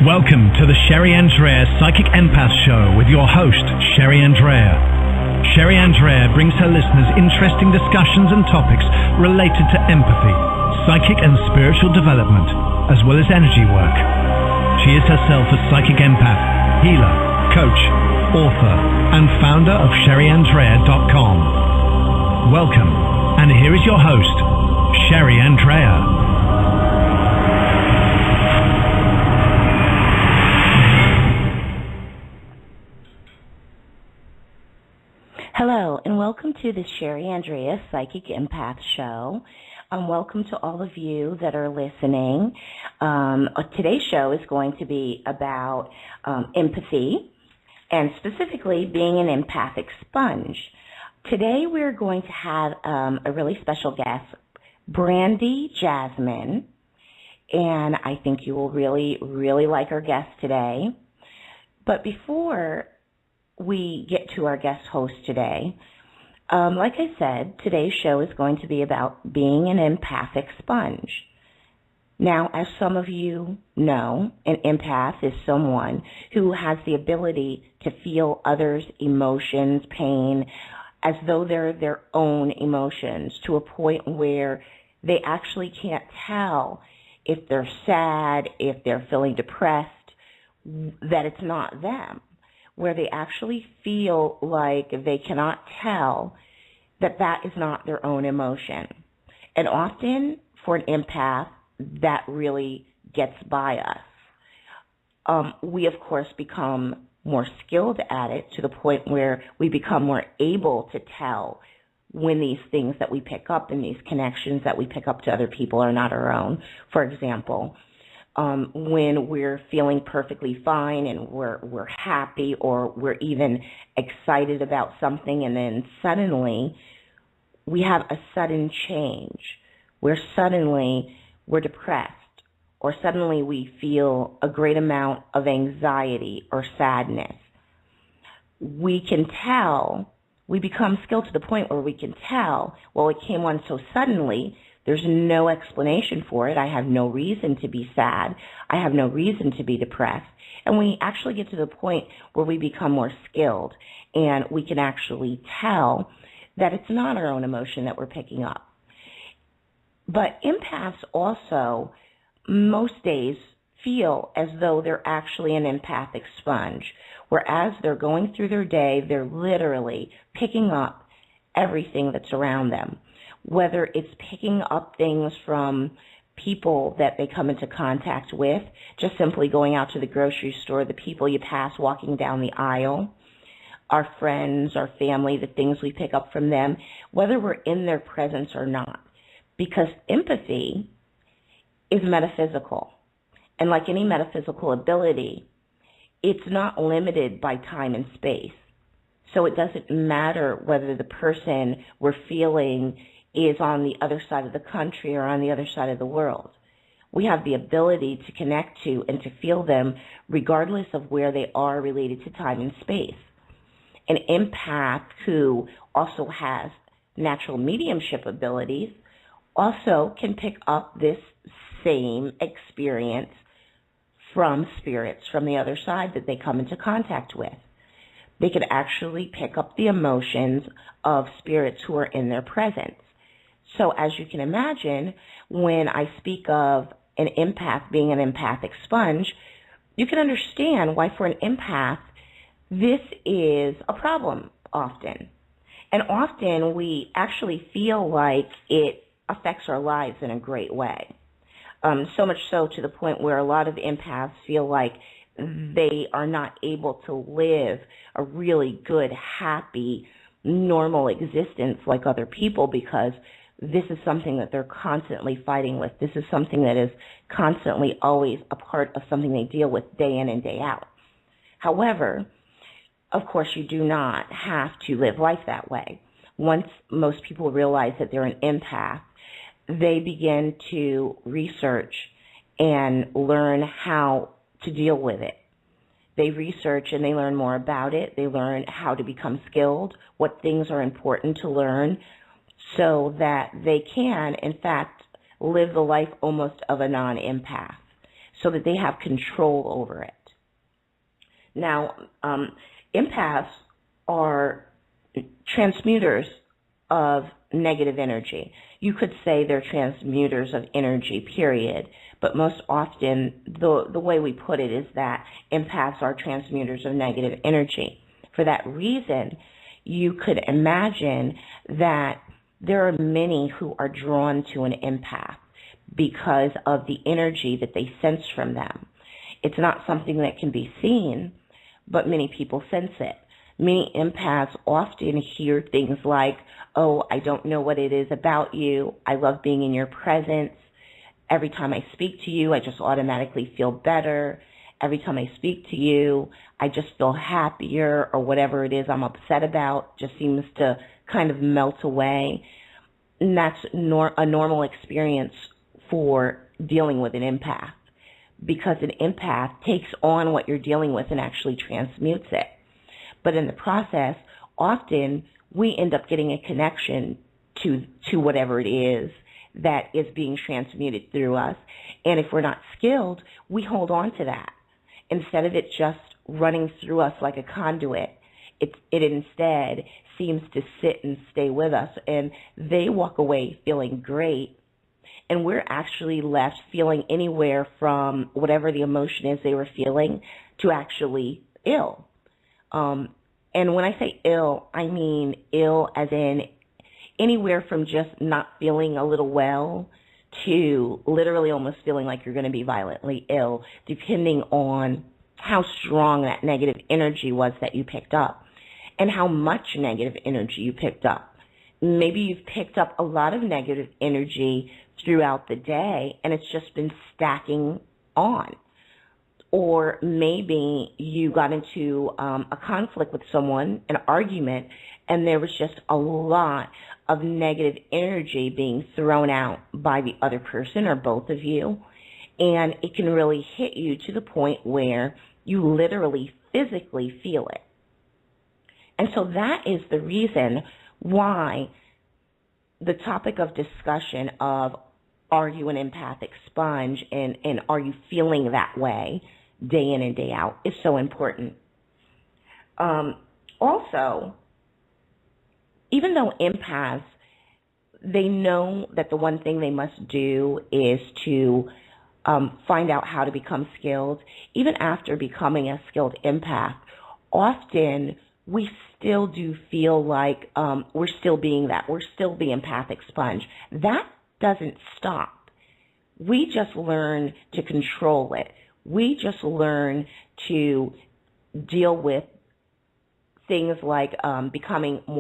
Welcome to the Sherry Andrea Psychic Empath Show with your host, Sherry Andrea. Sherry Andrea brings her listeners interesting discussions and topics related to empathy, psychic and spiritual development, as well as energy work. She is herself a psychic empath, healer, coach, author, and founder of SherryAndrea.com. Welcome, and here is your host, Sherry Andrea. Hello, and welcome to the Sherry Andrea Psychic Empath Show. Welcome to all of you that are listening. Today's show is going to be about empathy, and specifically being an empathic sponge. Today we're going to have a really special guest, Brandy Jasmine, and I think you will really, really like our guest today. But before we get to our guest host today, like I said, today's show is going to be about being an empathic sponge. Now, as some of you know, an empath is someone who has the ability to feel others' emotions, pain, as though they're their own emotions, to a point where they actually can't tell if they're sad, if they're feeling depressed, that it's not them, where they actually feel like they cannot tell that that is not their own emotion. And often, for an empath, that really gets by us. We, of course, become more skilled at it to the point where we become more able to tell when these things that we pick up and these connections that we pick up to other people are not our own. For example, when we're feeling perfectly fine and we're happy, or we're even excited about something, and then suddenly we have a sudden change where suddenly we're depressed, or suddenly we feel a great amount of anxiety or sadness. We can tell, we become skilled to the point where we can tell, well, it came on so suddenly, there's no explanation for it. I have no reason to be sad. I have no reason to be depressed. And we actually get to the point where we become more skilled, and we can actually tell that it's not our own emotion that we're picking up. But empaths also, most days, feel as though they're actually an empathic sponge, whereas they're going through their day, they're literally picking up everything that's around them. Whether it's picking up things from people that they come into contact with, just simply going out to the grocery store, the people you pass walking down the aisle, our friends, our family, the things we pick up from them, whether we're in their presence or not. Because empathy is metaphysical. And like any metaphysical ability, it's not limited by time and space. So it doesn't matter whether the person we're feeling is on the other side of the country or on the other side of the world. We have the ability to connect to and to feel them regardless of where they are related to time and space. An empath who also has natural mediumship abilities also can pick up this same experience from spirits from the other side that they come into contact with. They can actually pick up the emotions of spirits who are in their presence. So as you can imagine, when I speak of an empath being an empathic sponge, you can understand why for an empath, this is a problem often. And often we actually feel like it affects our lives in a great way. So much so to the point where a lot of empaths feel like they are not able to live a really good, happy, normal existence like other people, because this is something that they're constantly fighting with. This is something that is constantly always a part of something they deal with day in and day out. However, of course, you do not have to live life that way. Once most people realize that they're an empath, they begin to research and learn how to deal with it. They research and they learn more about it. They learn how to become skilled, what things are important to learn, so that they can, in fact, live the life almost of a non-empath. so that they have control over it. Now, empaths are transmuters of negative energy. You could say they're transmuters of energy, period. But most often, the way we put it is that empaths are transmuters of negative energy. For that reason, you could imagine that there are many who are drawn to an empath because of the energy that they sense from them. It's not something that can be seen, but many people sense it. Many empaths often hear things like, oh, I don't know what it is about you. I love being in your presence. Every time I speak to you, I just automatically feel better. Every time I speak to you, I just feel happier, or whatever it is I'm upset about just seems to kind of melt away. And that's a normal experience for dealing with an empath, because an empath takes on what you're dealing with and actually transmutes it. But in the process, often we end up getting a connection to whatever it is that is being transmuted through us. And if we're not skilled, we hold on to that. Instead of it just running through us like a conduit, it instead seems to sit and stay with us. And they walk away feeling great, and we're actually left feeling anywhere from whatever the emotion is they were feeling to actually ill. And when I say ill, I mean ill as in anywhere from just not feeling a little well to literally almost feeling like you're going to be violently ill, depending on how strong that negative energy was that you picked up and how much negative energy you picked up. Maybe you've picked up a lot of negative energy throughout the day and it's just been stacking on. Or maybe you got into a conflict with someone, an argument, and there was just a lot of negative energy being thrown out by the other person or both of you. And it can really hit you to the point where you literally physically feel it. And so that is the reason why the topic of discussion of are you an empathic sponge and are you feeling that way day in and day out is so important. Also, even though empaths, they know that the one thing they must do is to find out how to become skilled, even after becoming a skilled empath, often we still do feel like we're still being that. We're still the empathic sponge. That doesn't stop. We just learn to control it. We just learn to deal with things like becoming more